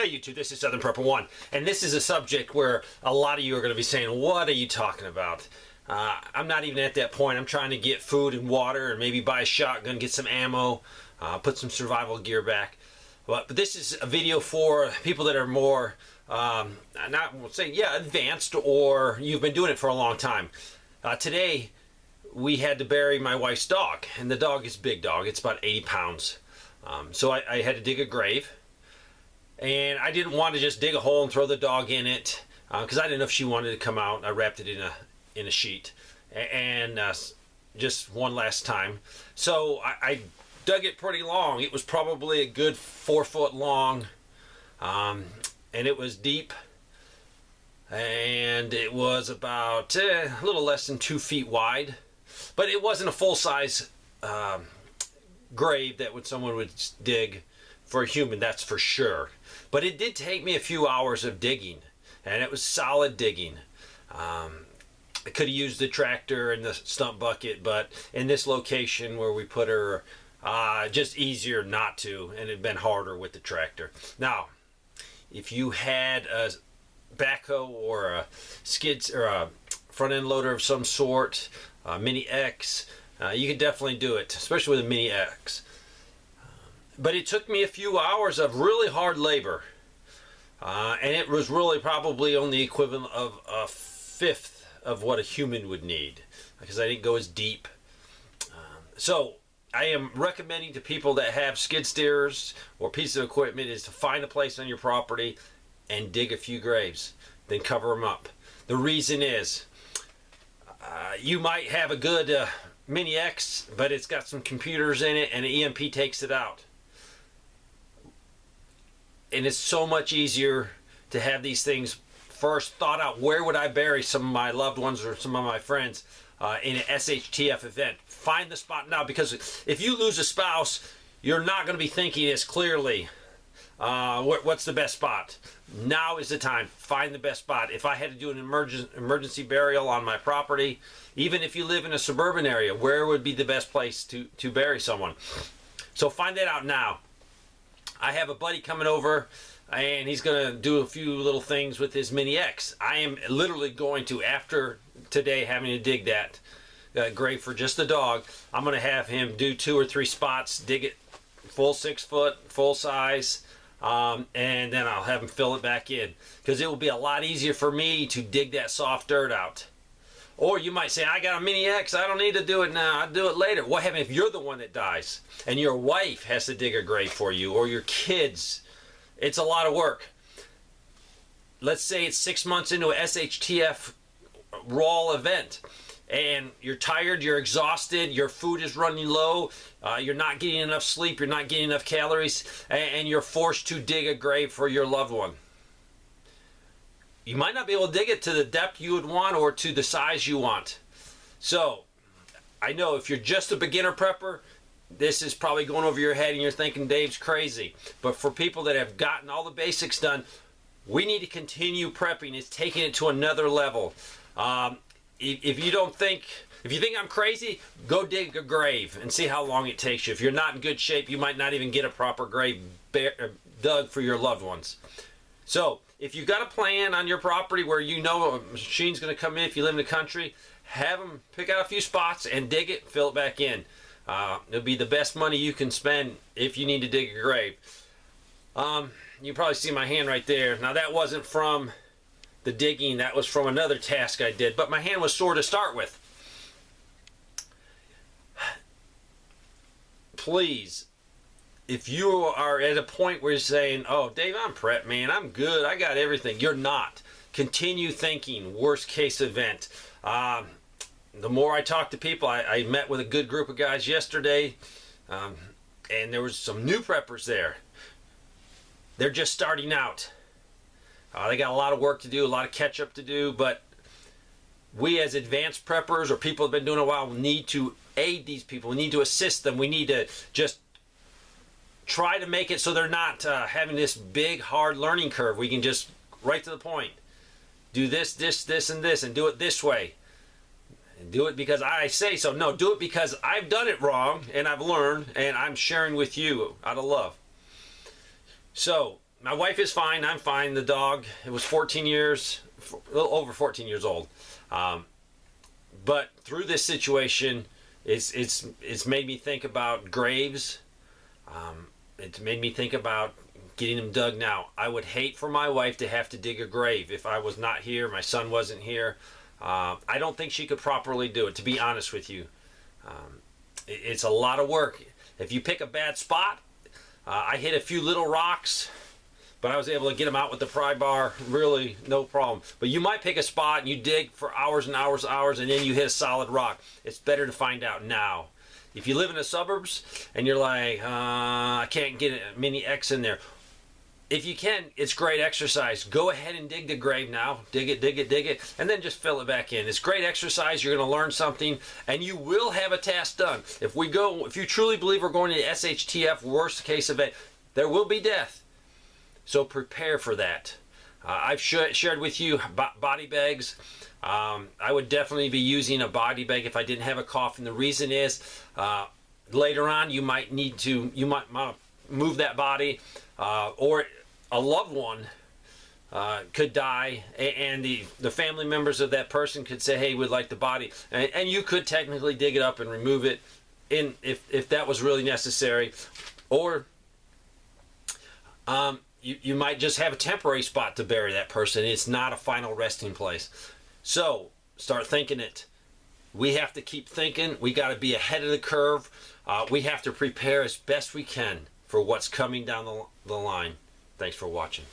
Hey YouTube, this is Southern Prepper One, and this is a subject where a lot of you are going to be saying, what are you talking about? I'm not even at that point. I'm trying to get food and water and maybe buy a shotgun, get some ammo, put some survival gear back. But this is a video for people that are more, advanced, or you've been doing it for a long time. Today, we had to bury my wife's dog, and the dog is a big dog. It's about 80 pounds. So I had to dig a grave. And I didn't want to just dig a hole and throw the dog in it because I didn't know if she wanted to come out. I wrapped it in a sheet and just one last time. So I dug it pretty long. It was probably a good 4 foot long, and it was deep, and it was about a little less than 2 feet wide, but it wasn't a full size grave that someone would dig for a human, that's for sure. But it did take me a few hours of digging, and it was solid digging. I could have used the tractor and the stump bucket, but in this location where we put her, just easier not to, and it'd been harder with the tractor. Now, if you had a backhoe or a skid or a front end loader of some sort, a Mini X, you could definitely do it, especially with a Mini X. But it took me a few hours of really hard labor, and it was really probably only the equivalent of a fifth of what a human would need, because I didn't go as deep. So I am recommending to people that have skid steers or pieces of equipment is to find a place on your property and dig a few graves, then cover them up. The reason is you might have a good Mini X, but it's got some computers in it and an EMP takes it out. And it's so much easier to have these things first thought out. Where would I bury some of my loved ones or some of my friends in an SHTF event? Find the spot now, because if you lose a spouse, you're not going to be thinking as clearly, what's the best spot? Now is the time. Find the best spot. If I had to do an emergency burial on my property, even if you live in a suburban area, where would be the best place to bury someone? So find that out now. I have a buddy coming over, and he's going to do a few little things with his Mini X. I am literally going to, after today having to dig that grave for just the dog, I'm going to have him do 2 or 3 spots, dig it full 6 foot, full size, and then I'll have him fill it back in, because it will be a lot easier for me to dig that soft dirt out. Or you might say, I got a Mini X, I don't need to do it now, I'll do it later. What happens if you're the one that dies and your wife has to dig a grave for you, or your kids? It's a lot of work. Let's say it's 6 months into a SHTF raw event, and you're tired, you're exhausted, your food is running low, you're not getting enough sleep, you're not getting enough calories, and you're forced to dig a grave for your loved one. You might not be able to dig it to the depth you would want or to the size you want. So, I know if you're just a beginner prepper, this is probably going over your head and you're thinking Dave's crazy. But for people that have gotten all the basics done, we need to continue prepping. It's taking it to another level. If you think I'm crazy, go dig a grave and see how long it takes you. If you're not in good shape, you might not even get a proper grave dug for your loved ones. So, if you've got a plan on your property where you know a machine's going to come in, if you live in the country, have them pick out a few spots and dig it, fill it back in. It'll be the best money you can spend if you need to dig a grave. You probably see my hand right there. Now that wasn't from the digging, that was from another task I did, but my hand was sore to start with. Please, if you are at a point where you're saying, oh, Dave, I'm prepped, man, I'm good, I got everything. You're not. Continue thinking, worst case event. The more I talk to people, I met with a good group of guys yesterday, and there was some new preppers there. They're just starting out. They got a lot of work to do, a lot of catch up to do, but we as advanced preppers or people who have been doing it a while need to aid these people. We need to assist them. We need to just try to make it so they're not having this big, hard learning curve. We can just, right to the point, do this, this, this, and this, and do it this way. And do it because I say so. No, do it because I've done it wrong, and I've learned, and I'm sharing with you out of love. So, My wife is fine. I'm fine. The dog, it was 14 years, a little over 14 years old. But through this situation, it's made me think about graves. It's made me think about getting them dug now. I would hate for my wife to have to dig a grave if I was not here, my son wasn't here. I don't think she could properly do it, to be honest with you. It's a lot of work. If you pick a bad spot, I hit a few little rocks, but I was able to get them out with the pry bar, really no problem. But you might pick a spot and you dig for hours and hours and hours, and then you hit a solid rock. It's better to find out now. If you live in the suburbs and you're like, I can't get a mini X in there. If you can, it's great exercise. Go ahead and dig the grave now. Dig it, dig it, dig it, and then just fill it back in. It's great exercise. You're going to learn something, and you will have a task done. If you truly believe we're going to the SHTF worst case event, there will be death. So prepare for that. I've shared with you body bags. I would definitely be using a body bag if I didn't have a coffin. The reason is later on you might move that body, or a loved one could die, and the family members of that person could say, hey, we'd like the body, and you could technically dig it up and remove it if that was really necessary. Or you might just have a temporary spot to bury that person. It's not a final resting place. So start thinking it. We have to keep thinking. We got to be ahead of the curve. We have to prepare as best we can for what's coming down the line. Thanks for watching.